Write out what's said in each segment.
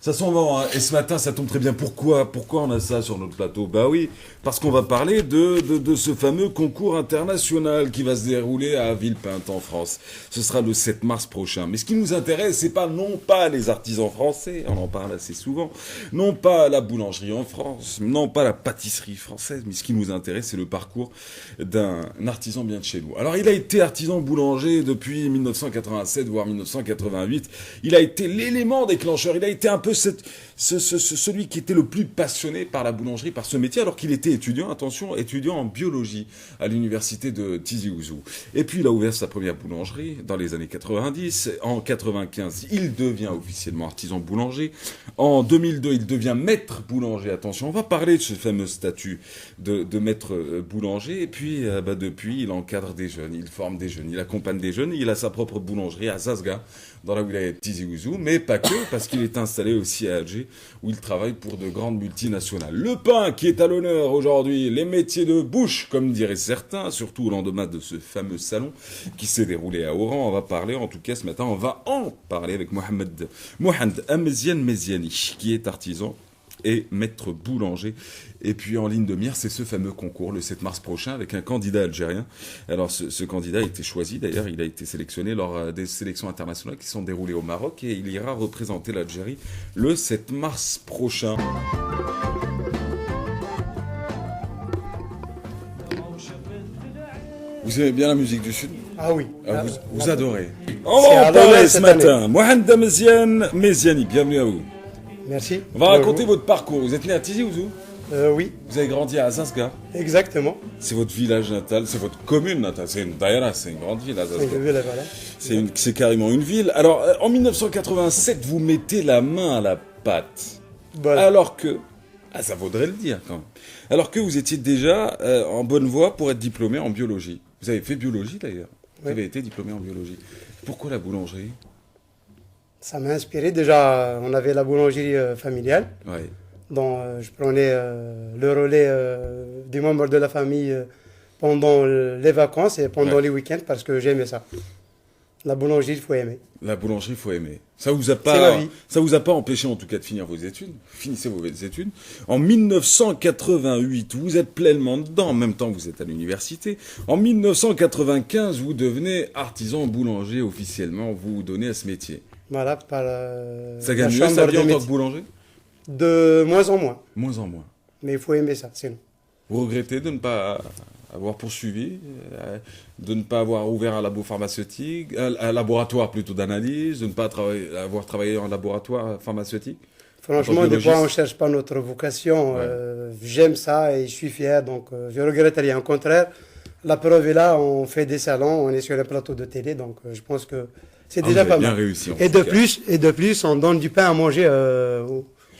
Ça sent bon, hein. Et ce matin, ça tombe très bien. Pourquoi on a ça sur notre plateau? Bah oui, parce qu'on va parler de ce fameux concours international qui va se dérouler à Villepinte en France. Ce sera le 7 mars prochain. Mais ce qui nous intéresse, c'est pas non pas les artisans français, on en parle assez souvent, non pas la boulangerie en France, non pas la pâtisserie française, mais ce qui nous intéresse, c'est le parcours d'un artisan bien de chez nous. Alors, il a été artisan boulanger depuis 1987, voire 1988. Il a été l'élément déclencheur. Il a été un peu celui qui était le plus passionné par la boulangerie, par ce métier, alors qu'il était étudiant, attention, étudiant en biologie à l'université de Tizi Ouzou. Et puis il a ouvert sa première boulangerie dans les années 90. En 95, il devient officiellement artisan boulanger. En 2002, il devient maître boulanger. Attention, on va parler de ce fameux statut de maître boulanger. Et puis, depuis, il encadre des jeunes, il forme des jeunes, il accompagne des jeunes. Il a sa propre boulangerie à Zasga, dans la wilaya de Tizi Ouzou, mais pas que, parce qu'il est installé aussi à Alger, où il travaille pour de grandes multinationales. Le pain qui est à l'honneur aujourd'hui, les métiers de bouche, comme diraient certains, surtout au lendemain de ce fameux salon qui s'est déroulé à Oran. On va parler, en tout cas ce matin, on va en parler avec Mohamed Amziane Meziani, qui est artisan et maître boulanger. Et puis en ligne de mire, c'est ce fameux concours le 7 mars prochain avec un candidat algérien. Alors ce candidat a été choisi, d'ailleurs il a été sélectionné lors des sélections internationales qui sont déroulées au Maroc et il ira représenter l'Algérie le 7 mars prochain. Vous aimez bien la musique du Sud? Ah oui. Vous adorez. On va en parler ce matin. Mohamed Amziane Meziani, bienvenue à vous. Merci. On va raconter votre parcours. Vous êtes né à Tizi Ouzou? Oui. Vous avez grandi à Zasga? Exactement. C'est votre village natal, c'est votre commune natale. C'est une daïra, c'est une grande ville à Zasga. C'est carrément une ville. Alors, en 1987, vous mettez la main à la pâte. Voilà. Alors que, ça vaudrait le dire quand même. Alors que vous étiez déjà en bonne voie pour être diplômé en biologie. Vous avez fait biologie d'ailleurs. Vous avez été diplômé en biologie. Pourquoi la boulangerie? Ça m'a inspiré. Déjà, on avait la boulangerie familiale. Ouais. Donc, je prenais le relais des membres de la famille pendant les vacances et pendant les week-ends parce que j'aimais ça. La boulangerie, il faut aimer. La boulangerie, il faut aimer. Ça vous a pas empêché en tout cas de finir vos études. Finissez vos études. En 1988, vous êtes pleinement dedans. En même temps, vous êtes à l'université. En 1995, vous devenez artisan boulanger officiellement. Vous vous donnez à ce métier. Voilà, par ça gagne mieux sa vie en tant que boulanger? De moins en moins. Moins en moins. Mais il faut aimer ça, sinon. Vous regrettez de ne pas avoir poursuivi, de ne pas avoir ouvert un labo pharmaceutique, un laboratoire plutôt d'analyse, de ne pas avoir travaillé en laboratoire pharmaceutique? Franchement, des fois, on ne cherche pas notre vocation. Ouais. J'aime ça et je suis fier, donc je ne regrette rien. Au contraire, la preuve est là, on fait des salons, on est sur un plateau de télé, donc je pense que c'est déjà pas mal. Réussi, et de plus, on donne du pain à manger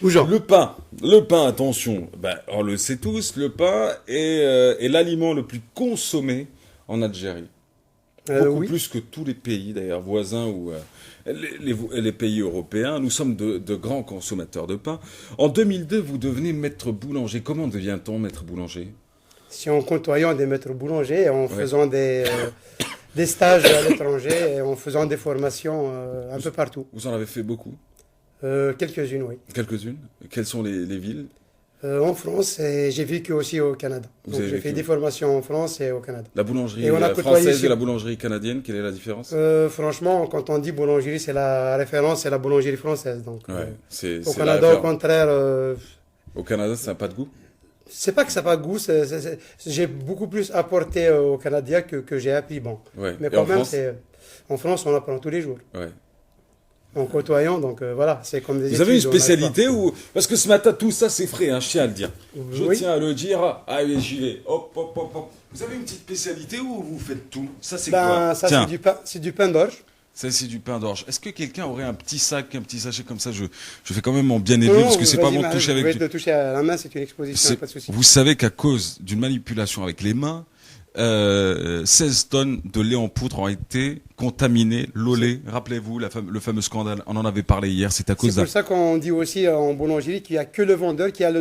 aux gens. Le pain, attention, on le sait tous, le pain est l'aliment le plus consommé en Algérie. Beaucoup plus que tous les pays, d'ailleurs, voisins ou les pays européens. Nous sommes de grands consommateurs de pain. En 2002, vous devenez maître boulanger. Comment devient-on maître boulanger? Si en côtoyant des maîtres boulangers, en faisant des stages à l'étranger, et en faisant des formations un peu partout. Vous en avez fait beaucoup? Quelques-unes, oui. Quelques-unes? Quelles sont les villes? En France, et j'ai vécu aussi au Canada. Donc j'ai fait des formations en France et au Canada. La boulangerie française et la boulangerie canadienne, quelle est la différence? Franchement, quand on dit boulangerie, c'est la référence, c'est la boulangerie française. Donc, au Canada, au contraire... Au Canada, ça n'a pas de goût? C'est pas que ça n'a pas de goût, j'ai beaucoup plus apporté aux Canadiens que j'ai appris. Bon. Ouais. Mais quand même, en France, on apprend tous les jours. Ouais. En côtoyant, donc voilà, c'est comme des études. Vous avez une spécialité ou... Parce que ce matin, tout ça, c'est frais, je tiens à le dire. Je tiens à le dire. Ah oui, j'y vais. Hop, hop, hop, hop. Vous avez une petite spécialité ou vous faites tout? Ça, c'est quoi? Ça, c'est du pain d'orge. Ça, c'est du pain d'orge. Est-ce que quelqu'un aurait un petit sachet comme ça? Je fais quand même mon bien élevé parce que c'est pas bon de toucher avec... Vous pouvez le toucher à la main, c'est une exposition, pas de souci. Vous savez qu'à cause d'une manipulation avec les mains, 16 tonnes de lait en poudre ont été contaminées, lait. Rappelez-vous, le fameux scandale, on en avait parlé hier, c'est à cause C'est pour ça qu'on dit aussi en boulangerie qu'il n'y a que le vendeur qui a le